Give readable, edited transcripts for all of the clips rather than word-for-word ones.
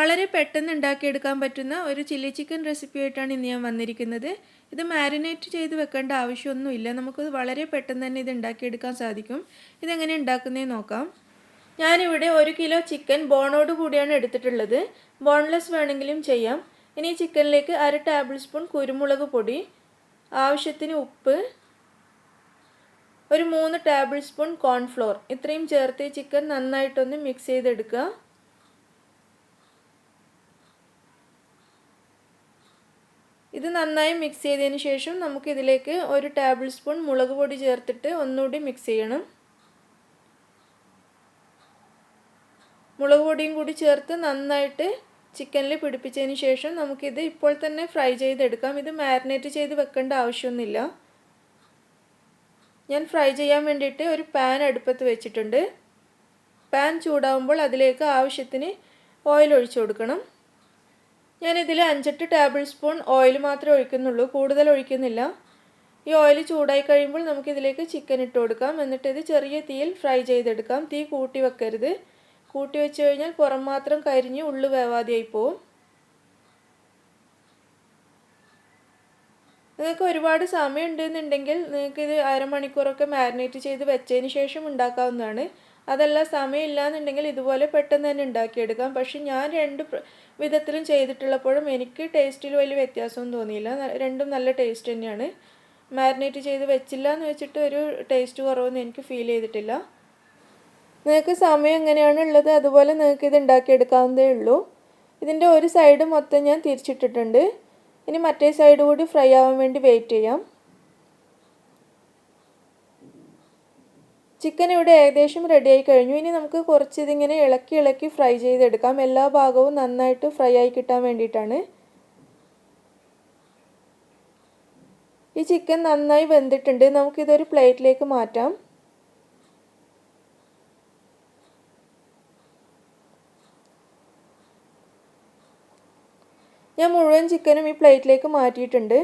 വളരെ പെട്ടെന്ന് ഉണ്ടാക്കിയെടുക്കാൻ പറ്റുന്ന ഒരു ചില്ലി ചിക്കൻ റെസിപ്പിയായിട്ടാണ് ഇന്ന് ഞാൻ വന്നിരിക്കുന്നത്. ഇത് മാരിനേറ്റ് ചെയ്ത് വെക്കേണ്ട ആവശ്യമൊന്നുമില്ല. നമുക്ക് വളരെ പെട്ടെന്ന് തന്നെ ഇത് ഉണ്ടാക്കിയെടുക്കാൻ സാധിക്കും. ഇതെങ്ങനെ ഉണ്ടാക്കുന്നതെന്ന് നോക്കാം. ഞാനിവിടെ 1 കിലോ ചിക്കൻ ബോണോട് കൂടിയാണ് എടുത്തിട്ടുള്ളത്. ബോൺലെസ് വേണമെങ്കിലും ചെയ്യാം. ഇനി ചിക്കനിലേക്ക് 1/2 ടേബിൾ സ്പൂൺ കുരുമുളക് പൊടി, ആവശ്യത്തിന് ഉപ്പ്, ഒരു 3 ടേബിൾ സ്പൂൺ കോൺഫ്ലോർ ഇത്രയും ചേർത്ത് ചിക്കൻ നന്നായിട്ടൊന്ന് മിക്സ് ചെയ്തെടുക്കുക. ഇത് നന്നായി മിക്സ് ചെയ്തതിന് ശേഷം നമുക്കിതിലേക്ക് 1 ടേബിൾ സ്പൂൺ മുളക് പൊടി ചേർത്തിട്ട് ഒന്നുകൂടി മിക്സ് ചെയ്യണം. മുളക് പൊടിയും കൂടി ചേർത്ത് നന്നായിട്ട് ചിക്കനിൽ പിടിപ്പിച്ചതിന് ശേഷം നമുക്കിത് ഇപ്പോൾ തന്നെ ഫ്രൈ ചെയ്തെടുക്കാം. ഇത് മാരിനേറ്റ് ചെയ്ത് വെക്കേണ്ട ആവശ്യമൊന്നുമില്ല. ഞാൻ ഫ്രൈ ചെയ്യാൻ വേണ്ടിയിട്ട് ഒരു പാൻ അടുപ്പത്ത് വെച്ചിട്ടുണ്ട്. പാൻ ചൂടാവുമ്പോൾ അതിലേക്ക് ആവശ്യത്തിന് ഓയിൽ ഒഴിച്ചു കൊടുക്കണം. ഞാനിതിൽ 5-8 ടേബിൾ സ്പൂൺ ഓയിൽ മാത്രമേ ഒഴിക്കുന്നുള്ളൂ, കൂടുതൽ ഒഴിക്കുന്നില്ല. ഈ ഓയിൽ ചൂടായി കഴിയുമ്പോൾ നമുക്കിതിലേക്ക് ചിക്കൻ ഇട്ട് കൊടുക്കാം. എന്നിട്ട് ഇത് ചെറിയ തീയിൽ ഫ്രൈ ചെയ്തെടുക്കാം. തീ കൂട്ടി വെക്കരുത്. കൂട്ടി വെച്ച് കഴിഞ്ഞാൽ പുറം മാത്രം കരിഞ്ഞ് ഉള്ളു വേവാതെയായി പോവും. നിങ്ങൾക്ക് ഒരുപാട് സമയം ഉണ്ടെന്നുണ്ടെങ്കിൽ നിങ്ങൾക്കിത് അരമണിക്കൂറൊക്കെ മാരിനേറ്റ് ചെയ്ത് വെച്ചതിന് ശേഷം ഉണ്ടാക്കാവുന്നതാണ്. അതല്ല സമയമില്ല എന്നുണ്ടെങ്കിൽ ഇതുപോലെ പെട്ടെന്ന് തന്നെ ഉണ്ടാക്കിയെടുക്കാം. പക്ഷെ ഞാൻ 2 വിധത്തിലും ചെയ്തിട്ടുള്ളപ്പോഴും എനിക്ക് ടേസ്റ്റിൽ വലിയ വ്യത്യാസമൊന്നും തോന്നിയില്ല. രണ്ടും നല്ല ടേസ്റ്റ് തന്നെയാണ്. മാരിനേറ്റ് ചെയ്ത് വെച്ചില്ല എന്ന് വെച്ചിട്ട് ഒരു ടേസ്റ്റ് കുറവൊന്നും എനിക്ക് ഫീൽ ചെയ്തിട്ടില്ല. നിങ്ങൾക്ക് സമയം എങ്ങനെയാണ് ഉള്ളത് അതുപോലെ നിങ്ങൾക്ക് ഇത് ഉണ്ടാക്കിയെടുക്കാവുന്നതേ ഉള്ളൂ. ഇതിൻ്റെ ഒരു സൈഡ് മൊത്തം ഞാൻ തിരിച്ചിട്ടിട്ടുണ്ട്. ഇനി മറ്റേ സൈഡ് കൂടി ഫ്രൈ ആവാൻ വേണ്ടി വെയിറ്റ് ചെയ്യാം. ചിക്കൻ ഇവിടെ ഏകദേശം റെഡിയായി കഴിഞ്ഞു. ഇനി നമുക്ക് കുറച്ച് ഇതിങ്ങനെ ഇളക്കി ഫ്രൈ ചെയ്തെടുക്കാം. എല്ലാ ഭാഗവും നന്നായിട്ട് ഫ്രൈ ആയി കിട്ടാൻ വേണ്ടിയിട്ടാണ്. ഈ ചിക്കൻ നന്നായി വെന്തിട്ടുണ്ട്. നമുക്കിതൊരു പ്ലേറ്റിലേക്ക് മാറ്റാം. ഞാൻ മുഴുവൻ ചിക്കനും ഈ പ്ലേറ്റിലേക്ക് മാറ്റിയിട്ടുണ്ട്.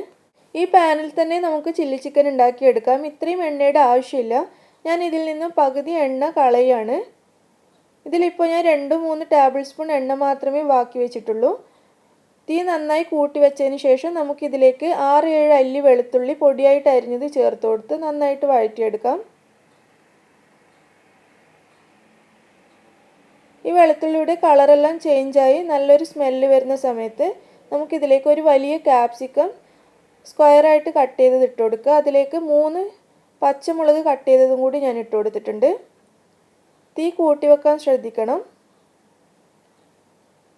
ഈ പാനിൽ തന്നെ നമുക്ക് ചില്ലി ചിക്കൻ ഉണ്ടാക്കിയെടുക്കാം. ഇത്രയും എണ്ണയുടെ ആവശ്യമില്ല. ഞാൻ ഇതിൽ നിന്ന് പകുതി എണ്ണ കളയാണ്. ഇതിലിപ്പോൾ ഞാൻ 2-3 ടേബിൾ സ്പൂൺ എണ്ണ മാത്രമേ ബാക്കി വെച്ചിട്ടുള്ളൂ. തീ നന്നായി കൂട്ടി വെച്ചതിന് ശേഷം നമുക്കിതിലേക്ക് 6-7 അല്ലി വെളുത്തുള്ളി പൊടിയായിട്ട് അരിഞ്ഞത് ചേർത്ത് കൊടുത്ത് നന്നായിട്ട് വഴറ്റിയെടുക്കാം. ഈ വെളുത്തുള്ളിയുടെ കളറെല്ലാം ചേഞ്ചായി നല്ലൊരു സ്മെല്ല് വരുന്ന സമയത്ത് നമുക്കിതിലേക്ക് ഒരു വലിയ ക്യാപ്സിക്കം സ്ക്വയറായിട്ട് കട്ട് ചെയ്തത് ഇട്ട് കൊടുക്കുക. അതിലേക്ക് 3 പച്ചമുളക് കട്ട് ചെയ്തതും കൂടി ഞാൻ ഇട്ട് കൊടുത്തിട്ടുണ്ട്. തീ കൂട്ടി വെക്കാൻ ശ്രദ്ധിക്കണം.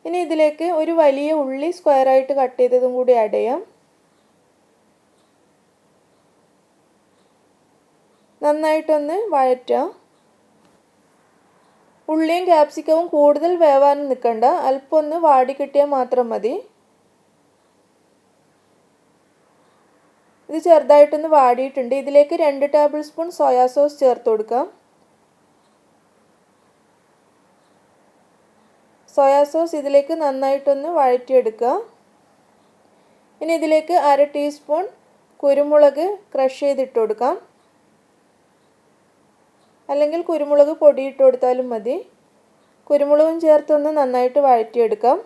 ഇനി ഇതിലേക്ക് ഒരു വലിയ ഉള്ളി സ്ക്വയറായിട്ട് കട്ട് ചെയ്തതും കൂടി ആഡ് ചെയ്യാം. നന്നായിട്ടൊന്ന് വഴറ്റുക. ഉള്ളിയും ക്യാപ്സിക്കവും കൂടുതൽ വേവാനും നിൽക്കണ്ട, അല്പം ഒന്ന് വാടി കിട്ടിയാൽ മാത്രം മതി. ഇത് ചെറുതായിട്ടൊന്ന് വാടിയിട്ടുണ്ട്. ഇതിലേക്ക് 2 ടേബിൾ സ്പൂൺ സോയാ സോസ് ചേർത്ത് കൊടുക്കാം. സോയാ സോസ് ഇതിലേക്ക് നന്നായിട്ടൊന്ന് വഴറ്റിയെടുക്കുക. ഇനി ഇതിലേക്ക് 1/2 ടീസ്പൂൺ കുരുമുളക് ക്രഷ് ചെയ്തിട്ട് കൊടുക്കാം. അല്ലെങ്കിൽ കുരുമുളക് പൊടി ഇട്ട് കൊടുത്താലും മതി. കുരുമുളകും ചേർത്തൊന്ന് നന്നായിട്ട് വഴറ്റിയെടുക്കാം.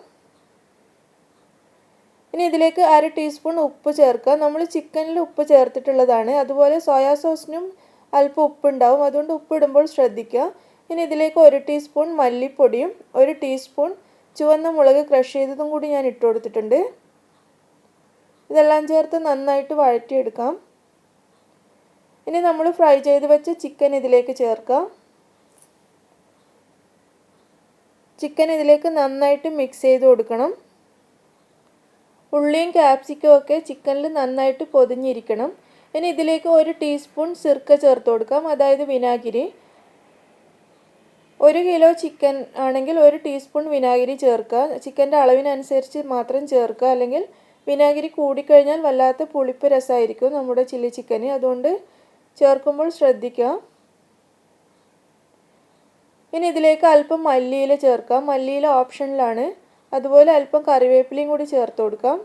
ഇനി ഇതിലേക്ക് 1/2 ടീസ്പൂൺ ഉപ്പ് ചേർക്കുക. നമ്മൾ ചിക്കനിൽ ഉപ്പ് ചേർത്തിട്ടുള്ളതാണ്. അതുപോലെ സോയാ സോസിനും അല്പം ഉപ്പുണ്ടാവും, അതുകൊണ്ട് ഉപ്പിടുമ്പോൾ ശ്രദ്ധിക്കുക. ഇനി ഇതിലേക്ക് 1 ടീസ്പൂൺ മല്ലിപ്പൊടിയും 1 ടീസ്പൂൺ ചുവന്ന മുളക് ക്രഷ് ചെയ്തതും കൂടി ഞാൻ ഇട്ട് കൊടുത്തിട്ടുണ്ട്. ഇതെല്ലാം ചേർത്ത് നന്നായിട്ട് വഴറ്റിയെടുക്കാം. ഇനി നമ്മൾ ഫ്രൈ ചെയ്ത് വെച്ച ചിക്കൻ ഇതിലേക്ക് ചേർക്കാം. ചിക്കൻ ഇതിലേക്ക് നന്നായിട്ട് മിക്സ് ചെയ്ത് കൊടുക്കണം. ഉള്ളിയും ക്യാപ്സിക്കവും ഒക്കെ ചിക്കനിൽ നന്നായിട്ട് പൊതിഞ്ഞിരിക്കണം. ഇനി ഇതിലേക്ക് 1 ടീസ്പൂൺ സിർക്ക ചേർത്ത് കൊടുക്കാം, അതായത് വിനാഗിരി. 1 കിലോ ചിക്കൻ ആണെങ്കിൽ 1 ടീസ്പൂൺ വിനാഗിരി ചേർക്കുക. ചിക്കൻ്റെ അളവിനനുസരിച്ച് മാത്രം ചേർക്കുക. അല്ലെങ്കിൽ വിനാഗിരി കൂടിക്കഴിഞ്ഞാൽ വല്ലാത്ത പുളിപ്പ് രസമായിരിക്കും നമ്മുടെ ചില്ലി ചിക്കന്. അതുകൊണ്ട് ചേർക്കുമ്പോൾ ശ്രദ്ധിക്കുക. ഇനി ഇതിലേക്ക് അല്പം മല്ലിയില ചേർക്കാം. മല്ലിയില ഓപ്ഷനിലാണ്. അതുപോലെ അല്പം കറിവേപ്പിലയും കൂടി ചേർത്ത് കൊടുക്കാം.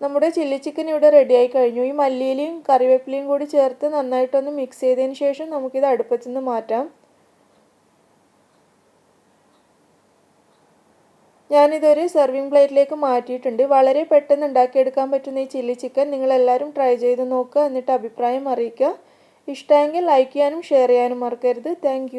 നമ്മുടെ ചില്ലി ചിക്കൻ ഇവിടെ റെഡിയായി കഴിഞ്ഞു. ഈ മല്ലിയിലയും കറിവേപ്പിലയും കൂടി ചേർത്ത് നന്നായിട്ടൊന്ന് മിക്സ് ചെയ്തതിന് ശേഷം നമുക്കിത് അടുപ്പത്തു നിന്ന് മാറ്റാം. ഞാനിതൊരു സെർവിങ് പ്ലേറ്റിലേക്ക് മാറ്റിയിട്ടുണ്ട്. വളരെ പെട്ടെന്ന് ഉണ്ടാക്കിയെടുക്കാൻ പറ്റുന്ന ഈ ചില്ലി ചിക്കൻ നിങ്ങളെല്ലാവരും ട്രൈ ചെയ്ത് നോക്കുക. എന്നിട്ട് അഭിപ്രായം അറിയിക്കുക. ഇഷ്ടമെങ്കിൽ ലൈക്ക് ചെയ്യാനും ഷെയർ ചെയ്യാനും മറക്കരുത്. താങ്ക്